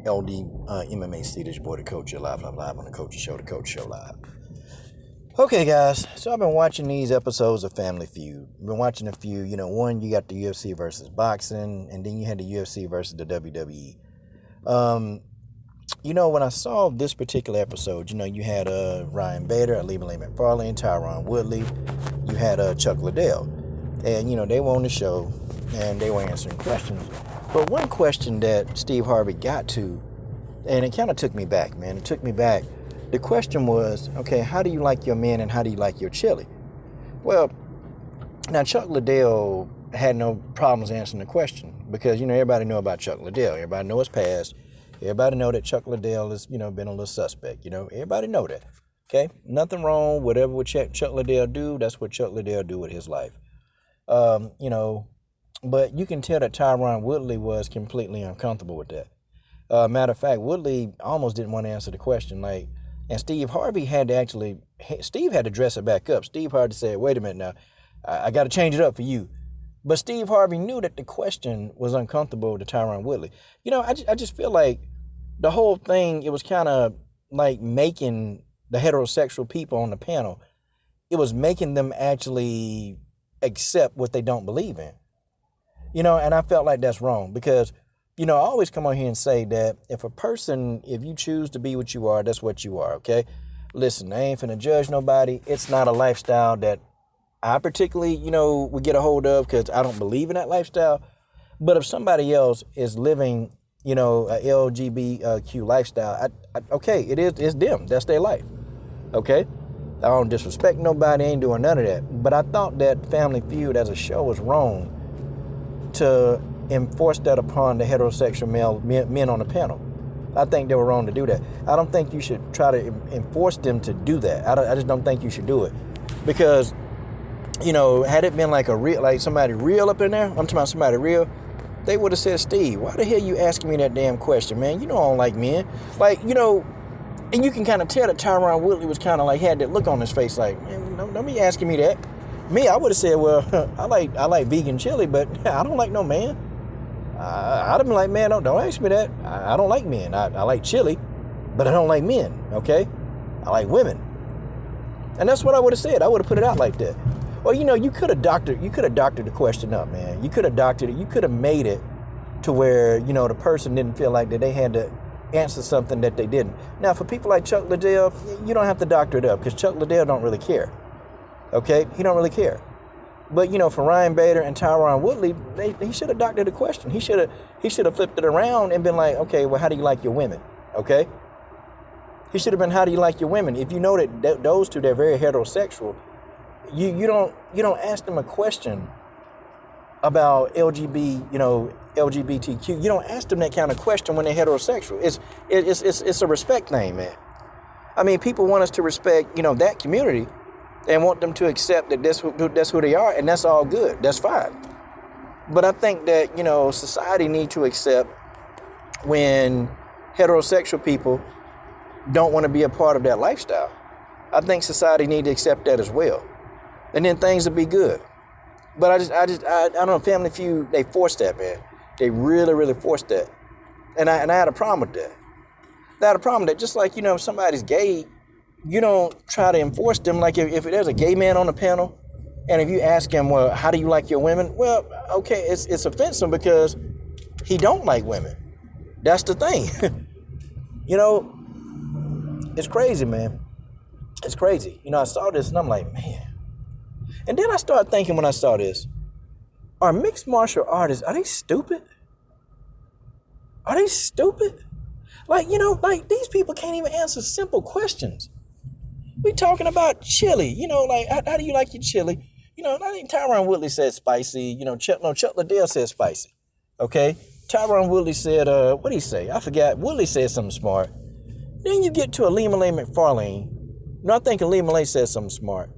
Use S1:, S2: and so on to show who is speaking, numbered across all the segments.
S1: LD MMA Steelers boy, the coach live on the Coach Show, the Coach Show live. Okay, guys, so I've been watching these episodes of Family Feud. I've been watching a few. One, you got the UFC versus boxing, and then you had the UFC versus the WWE. When I saw this particular episode, you had Ryan Bader, Lee McFarlane, Tyron Woodley, you had Chuck Liddell, and they were on the show and they were answering questions. But one question that Steve Harvey got to, and it kind of took me back, man. It took me back. The question was, okay, how do you like your men and how do you like your chili? Well, now Chuck Liddell had no problems answering the question because, everybody know about Chuck Liddell. Everybody know his past. Everybody know that Chuck Liddell has, been a little suspect. Everybody know that. Okay? Nothing wrong. Whatever what Chuck Liddell do, that's what Chuck Liddell do with his life. But you can tell that Tyron Woodley was completely uncomfortable with that. Matter of fact, Woodley almost didn't want to answer the question. And Steve Harvey had to dress it back up. Steve Harvey said, wait a minute now, I got to change it up for you. But Steve Harvey knew that the question was uncomfortable to Tyron Woodley. I just feel like the whole thing, it was kind of like making the heterosexual people on the panel, it was making them actually accept what they don't believe in. And I felt like that's wrong because, I always come on here and say that if you choose to be what you are, that's what you are, okay? Listen, I ain't finna judge nobody. It's not a lifestyle that I particularly, would get a hold of because I don't believe in that lifestyle. But if somebody else is living, a LGBTQ lifestyle, okay, it's them. That's their life, okay? I don't disrespect nobody. I ain't doing none of that. But I thought that Family Feud as a show was wrong to enforce that upon the heterosexual men on the panel. I think they were wrong to do that. I don't think you should try to enforce them to do that. I just don't think you should do it. Because, had it been like somebody real up in there, I'm talking about somebody real, they would have said, Steve, why the hell you asking me that damn question, man? I don't like men. And you can kind of tell that Tyron Woodley was kind of had that look on his face man, don't be asking me that. Me, I would have said, well, I like vegan chili, but I don't like no man. I'd have been like, man, don't ask me that. I don't like men. I like chili, but I don't like men, okay? I like women. And that's what I would have said. I would have put it out like that. Well, you could have doctored the question up, man. You could have doctored it. You could have made it to where, the person didn't feel like that they had to answer something that they didn't. Now, for people like Chuck Liddell, you don't have to doctor it up because Chuck Liddell don't really care. Okay, he don't really care. But for Ryan Bader and Tyron Woodley, he should have doctored the question. He should have flipped it around and been like, okay, well, how do you like your women? Okay, he should have been, how do you like your women? If you know that those two, they're very heterosexual, you don't ask them a question about LGBTQ. You don't ask them that kind of question when they're heterosexual. It's a respect thing, man. I mean, people want us to respect that community. And want them to accept that that's who they are, and that's all good. That's fine. But I think that, society needs to accept when heterosexual people don't want to be a part of that lifestyle. I think society needs to accept that as well. And then things will be good. But I don't know, Family Feud, they forced that, man. They really, really forced that. And I had a problem with that. I had a problem with that. Just like, if somebody's gay, you don't try to enforce them. Like if there's a gay man on the panel, and if you ask him, well, how do you like your women? Well, okay, it's offensive because he don't like women. That's the thing. It's crazy, man. It's crazy. I saw this and I'm like, man. And then I started thinking when I saw this, are mixed martial artists, are they stupid? Are they stupid? These people can't even answer simple questions. We talking about chili, how do you like your chili? I think Tyron Woodley said spicy. Chuck Liddell said spicy. Okay? Tyron Woodley said, what did he say? I forgot. Woodley said something smart. Then you get to a Lee McFarlane. I think Lee Malay said something smart.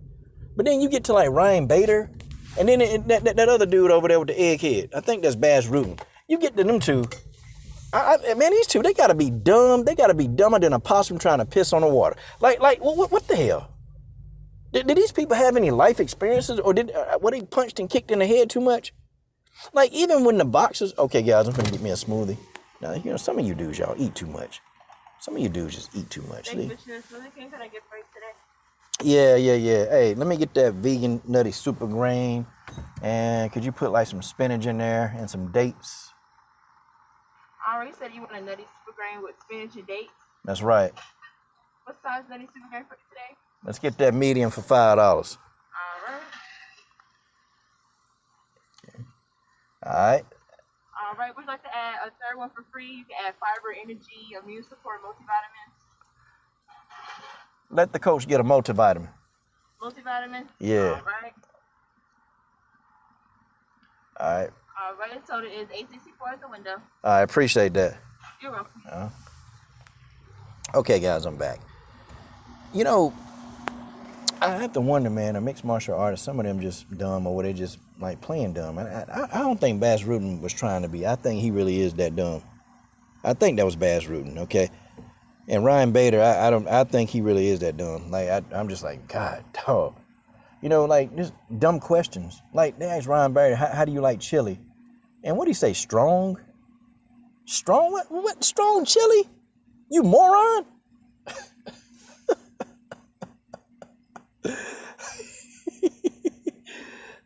S1: But then you get to Ryan Bader. And then that other dude over there with the egghead. I think that's Baz Rutten. You get to them two. Man, these two, they gotta be dumb. They gotta be dumber than a possum trying to piss on the water. What the hell? Did these people have any life experiences, or were they punched and kicked in the head too much? Even when the boxers, okay, guys, I'm gonna get me a smoothie. Now, some of you dudes, y'all eat too much. Some of you dudes just eat too much.
S2: Thank you for Can I get break today?
S1: Yeah. Hey, let me get that vegan nutty super grain. And could you put like some spinach in there and some dates?
S2: I already said you want a nutty super grain with spinach and dates.
S1: That's right.
S2: What size nutty super grain for today?
S1: Let's get that medium for $5.
S2: All right.
S1: Okay. All right.
S2: All right. Would you like to add a third one for free? You can add fiber, energy, immune support, multivitamins.
S1: Let the coach get a multivitamin.
S2: Multivitamin?
S1: Yeah.
S2: All right.
S1: All right.
S2: All right. Total is $8.64 at the window.
S1: I appreciate that.
S2: You're welcome.
S1: Okay, guys, I'm back. I have to wonder, man, a mixed martial artist, some of them just dumb or they just like playing dumb. I don't think Bas Rutten was trying to be. I think he really is that dumb. I think that was Bas Rutten, okay? And Ryan Bader, I think he really is that dumb. Like, I'm just like, God, dog. Like, just dumb questions. Like, they asked Ryan Bader, how do you like chili? And what do he say, strong? Strong? What? Strong chili? You moron?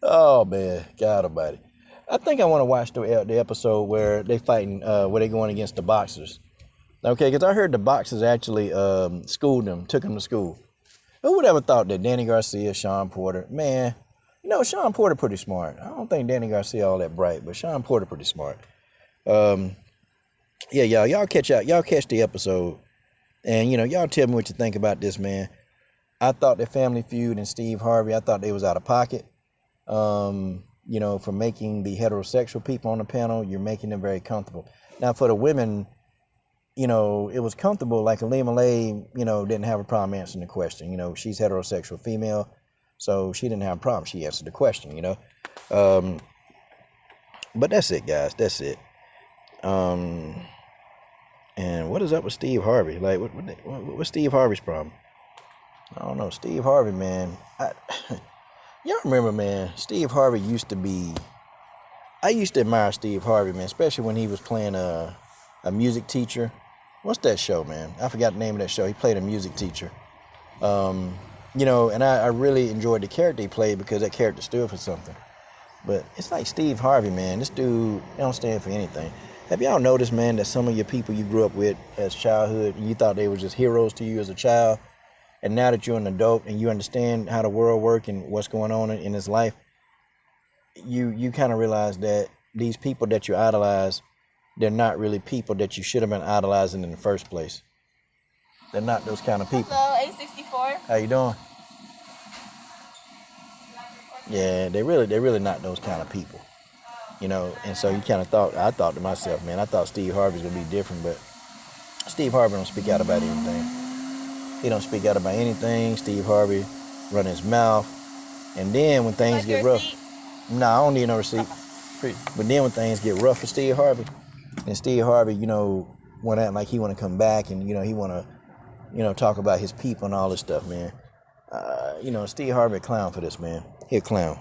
S1: Oh, man. God almighty. I think I want to watch the episode where they fighting, where they going against the boxers. Okay, because I heard the boxers actually schooled them, took them to school. Who would ever thought that Danny Garcia, Sean Porter, man, Sean Porter pretty smart. I don't think Danny Garcia all that bright, but Sean Porter pretty smart. Yeah, y'all catch the episode, and y'all tell me what you think about this, man. I thought that Family Feud and Steve Harvey, I thought they was out of pocket. For making the heterosexual people on the panel, you're making them very comfortable. Now for the women, it was comfortable. Like Alima Lay, didn't have a problem answering the question. She's heterosexual female, so she didn't have a problem. She answered the question, But that's it, guys. That's it. And what is up with Steve Harvey? Like, what's Steve Harvey's problem? I don't know. Steve Harvey, man. Y'all remember, man, Steve Harvey used to be... I used to admire Steve Harvey, man, especially when he was playing a music teacher. What's that show, man? I forgot the name of that show. He played a music teacher. And I really enjoyed the character he played because that character stood for something. But it's like Steve Harvey, man. This dude, he don't stand for anything. Have y'all noticed, man, that some of your people you grew up with as childhood, you thought they were just heroes to you as a child, and now that you're an adult and you understand how the world works and what's going on in his life, you kind of realize that these people that you idolize, they're not really people that you should have been idolizing in the first place. They're not those kind of people.
S2: Hello, 864.
S1: How you doing? Yeah, they really not those kind of people. And so I thought to myself, man, I thought Steve Harvey's gonna be different, but Steve Harvey don't speak out about anything. He don't speak out about anything. Steve Harvey run his mouth. And then when things get rough, I don't need no receipt. But then when things get rough for Steve Harvey, and Steve Harvey, want to act like he want to come back and, he want to, talk about his people and all this stuff, man. Steve Harvey a clown for this, man. He a clown.